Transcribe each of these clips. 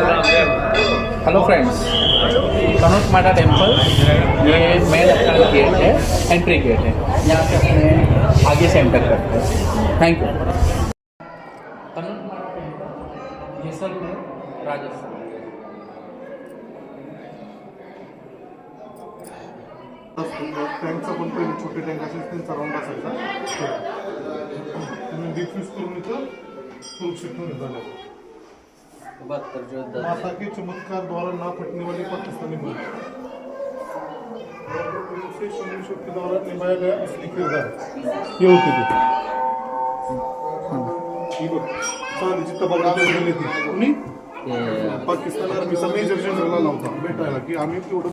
Hello friends, Tanot माता temple ये main अपना गेट है, एंट्री गेट है। यहाँ से अपने आगे से एंटर करते हैं। Thank you. तनोट माता टेम्पल जैसलमेर, राजस्थान। टँकचा पण पहिले छोटे टँक असेल त्यांचा राऊंड असायचा तुम्ही डिफ्यूज करून इथं सुरक्षित ठेवून झालं माता के चमत्कार द्वारा ना फटने वाली पाकिस्तानी मुल्क से शोक के द्वारा निभाया गया असली किरदार ये होती थी चांदीची तबाखा ठेवलेली ती कोणी पाकिस्तान आर्मीचा मेजर जनरल आला होता भेटायला की आम्ही एवढं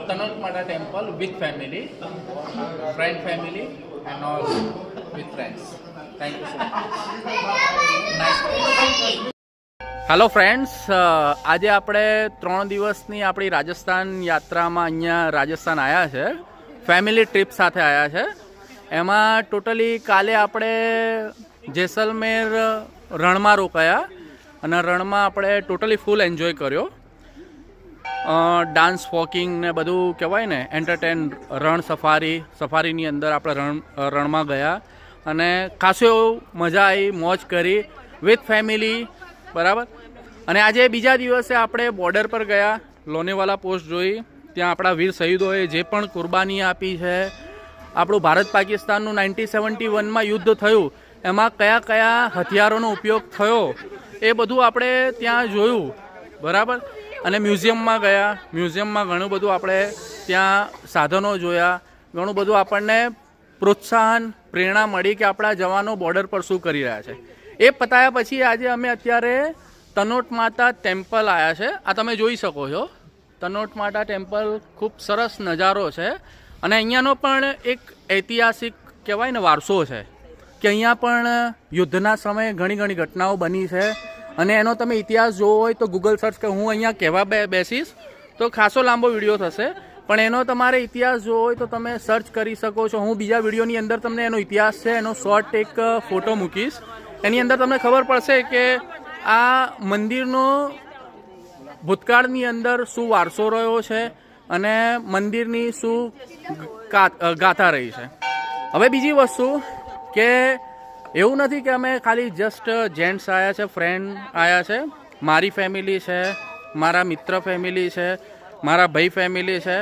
तनोट माता temple with family, friend family and all with friends. Thank you so much. Hello friends, आज આપણે 3 દિવસની આપણી રાજસ્થાન યાત્રામાં અહીંયા રાજસ્થાન આવ્યા છે, ફેમિલી ટ્રીપ સાથે આવ્યા છે। એમાં ટોટલી કાલે આપણે જેસલમેર રણમાં રોકાયા અને રણમાં આપણે ટોટલી ફૂલ એન્જોય કર્યો। ડાન્સ વોકિંગ ને બધું કહેવાય ને એન્ટરટેન, રણ સફારીની અંદર આપણે રણમાં ગયા અને ખાસો એવું મજા આવી, મોજ કરી વિથ ફેમિલી, બરાબર। અને આજે બીજા દિવસે આપણે બોર્ડર પર ગયા, લોનેવાલા પોસ્ટ જોઈ, ત્યાં આપણા વીર શહીદોએ જે પણ કુરબાની આપી છે, આપણું ભારત પાકિસ્તાનનું 1971માં યુદ્ધ થયું એમાં કયા કયા હથિયારોનો ઉપયોગ થયો એ બધું આપણે ત્યાં જોયું, બરાબર। અને મ્યુઝિયમમાં ગયા, મ્યુઝિયમમાં ઘણું બધું આપણે ત્યાં સાધનો જોયા, ઘણું બધું આપણને પ્રોત્સાહન, પ્રેરણા મળી કે આપણા જવાનો બોર્ડર પર શું કરી રહ્યા છે। એ પતાયા પછી આજે અમે અત્યારે તનોટ માતા ટેમ્પલ આવ્યા છે। આ તમે જોઈ શકો છો, તનોટ માતા ટેમ્પલ ખૂબ સરસ નજારો છે અને અહીંયાનો પણ એક ઐતિહાસિક કહેવાય ને વારસો છે કે અહીંયા પણ યુદ્ધના સમયે ઘણી ઘટનાઓ બની છે અને એનો તમે ઇતિહાસ જોવો હોય તો ગૂગલ સર્ચ કે હું અહીંયા કહેવા બેસીશ તો ખાસો લાંબો વિડીયો થશે, પણ એનો તમારે ઇતિહાસ જોવો હોય તો તમે સર્ચ કરી શકો છો। હું બીજા વિડીયોની અંદર તમને એનો ઇતિહાસ છે એનો શોર્ટ એક ફોટો મૂકીશ, એની અંદર તમને ખબર પડશે કે આ મંદિરનો ભૂતકાળની અંદર શું વારસો રહ્યો છે અને મંદિરની શું ગાથા રહી છે। હવે બીજી વસ્તુ કે એવું નથી કે અમે ખાલી જસ્ટ જેન્ટ્સ આવ્યા છે, ફ્રેન્ડ આવ્યા છે, મારી ફેમિલી છે, મારા મિત્ર ફેમિલી છે, મારા ભાઈ ફેમિલી છે,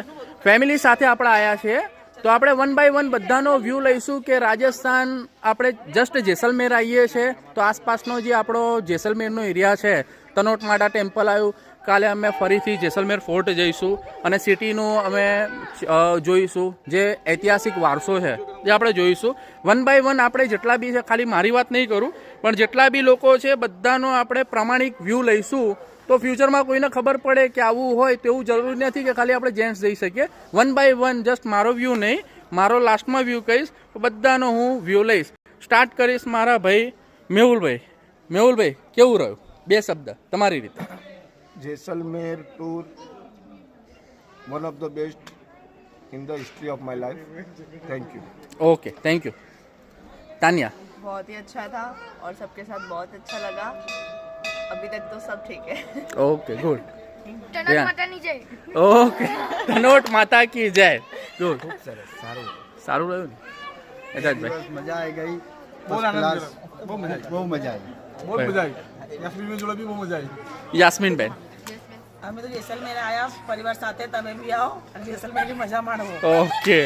ફેમિલી સાથે આપણે આવ્યા છીએ। તો આપણે 1 બાય 1 બધાનો વ્યૂ લઈશું કે રાજસ્થાન આપણે જસ્ટ જેસલમેર આવીએ છીએ તો આસપાસનો જે આપણો જેસલમેરનો એરિયા છે, તનોટ માતા ટેમ્પલ આવ્યું, કાલે અમે ફરીથી જેસલમેર ફોર્ટ જઈશું અને સિટીનું અમે જોઈશું, જે ઐતિહાસિક વારસો છે જે આપણે જોઈશું। 1 બાય 1 આપણે જેટલા બી છે, ખાલી મારી વાત નહીં કરું પણ જેટલા બી લોકો છે બધાનો આપણે પ્રામાણિક વ્યૂ લઈશું તો ફ્યુચરમાં કોઈને ખબર પડે કે આવું હોય તેવું જરૂરી નથી કે ખાલી આપણે જેન્ટ્સ જઈ શકીએ। 1 બાય 1 જસ્ટ મારો વ્યૂ નહીં, મારો લાસ્ટમાં વ્યૂ કહીશ તો બધાનો હું વ્યૂ લઈશ। સ્ટાર્ટ કરીશ મારા ભાઈ મેહુલભાઈ। મેહુલભાઈ, કેવું રહ્યું? 2 શબ્દ તમારી રીતે। Jaisalmer tour one of the best in the history of my life. Thank you. Okay, thank you. Tania? बहुत ही अच्छा था और सबके साथ बहुत अच्छा लगा। अभी तक तो सब ठीक है। Okay, good. तनोट माता की जय। ओके, तनोट माता की जय। गुड, सारू રહ્યું ને એજાજભાઈ? मजा आई गई, बहुत मजा आई। यास्मीन में जोड़ा भी बहुत मजा आई। યાસ્મીન બેન? અમે તો જેસલમેર આયા પરિવાર સાથે, તમે બી આવો અને જેસલમેરની મજા માણો। ઓકે,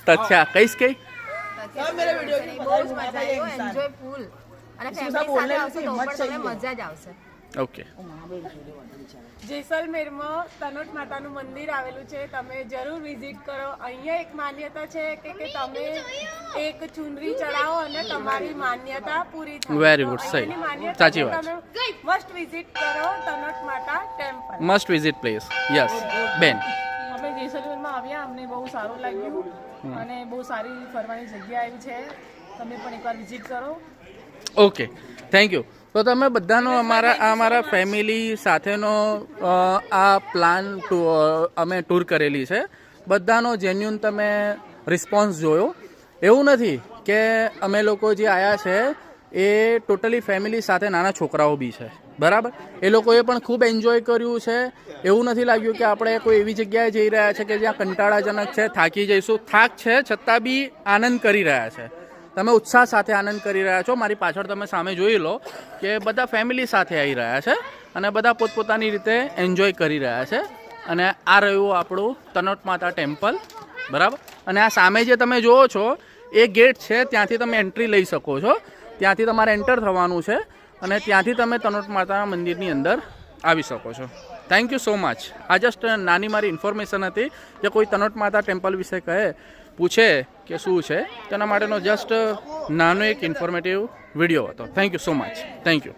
તચ્છા કઈશ કઈ मेरे वीडियो की बहुत मजा आयो, एंजॉय फुल અને ફેમિલી સાથે આવશો તો પણ તમને મજા જ આવશે। ઓકે. જેસલમેરમાં તનોટ માતાનું મંદિર આવેલું છે, તમે જરૂર વિઝિટ કરો. અહીંયા એક માન્યતા છે કે તમે એક ચુનરી ચડાવો અને તમારી માન્યતા પૂરી થાય. Very તો good, સહી. અહીંયાની માન્યતા સાચી છે, વાત. તમે મસ્ટ વિઝિટ કરો તનોટ માતા temple. Must visit place. Yes બેન. અમે જેસલમેરમાં આવ્યા, અમને બહુ સારું લાગ્યું અને બહુ સારી ફરવાની જગ્યા આવી છે. તમે પણ એકવાર વિઝિટ કરો. Okay, thank you. તો તમે બધાનો અમારા ફેમિલી સાથેનો આ પ્લાન અમે ટૂર કરેલી છે. બધાનો જેન્યુન તમે રિસ્પોન્સ જોયો. એવું નથી કે અમે લોકો જે આવ્યા છે એ ટોટલી ફેમિલી સાથે નાના છોકરાઓ બી છે, બરાબર. એ લોકોએ પણ ખૂબ એન્જોય કર્યું છે. એવું નથી લાગ્યું કે આપણે કોઈ એવી જગ્યાએ જઈ રહ્યા છે કે જ્યાં કંટાળાજનક છે, થાકી જઈશું. થાક છે છતાં બી આનંદ કરી રહ્યા છે. તમે ઉત્સાહ સાથે આનંદ કરી રહ્યા છો. મારી પાછળ તમે સામે જોઈ લો કે બધા ફેમિલી સાથે આવી રહ્યા છે અને બધા પોતપોતાની રીતે એન્જોય કરી રહ્યા છે. અને આ રહ્યું આપણું તનોટ માતા ટેમ્પલ, બરાબર. અને આ સામે જે તમે જુઓ છો એ ગેટ છે, ત્યાંથી તમે એન્ટ્રી લઈ શકો છો. ત્યાંથી તમારે એન્ટર થવાનું છે અને ત્યાંથી તમે તનોટ માતાના મંદિરની અંદર આવી શકો છો. Thank you so much. આ જસ્ટ નાની મારી ઇન્ફોર્મેશન હતી કે કોઈ તનોટ માતા ટેમ્પલ વિશે પૂછે કે શું છે, તેના માટેનો જસ્ટ નાનો એક ઇન્ફોર્મેટિવ વિડીયો હતો. Thank you so much. Thank you.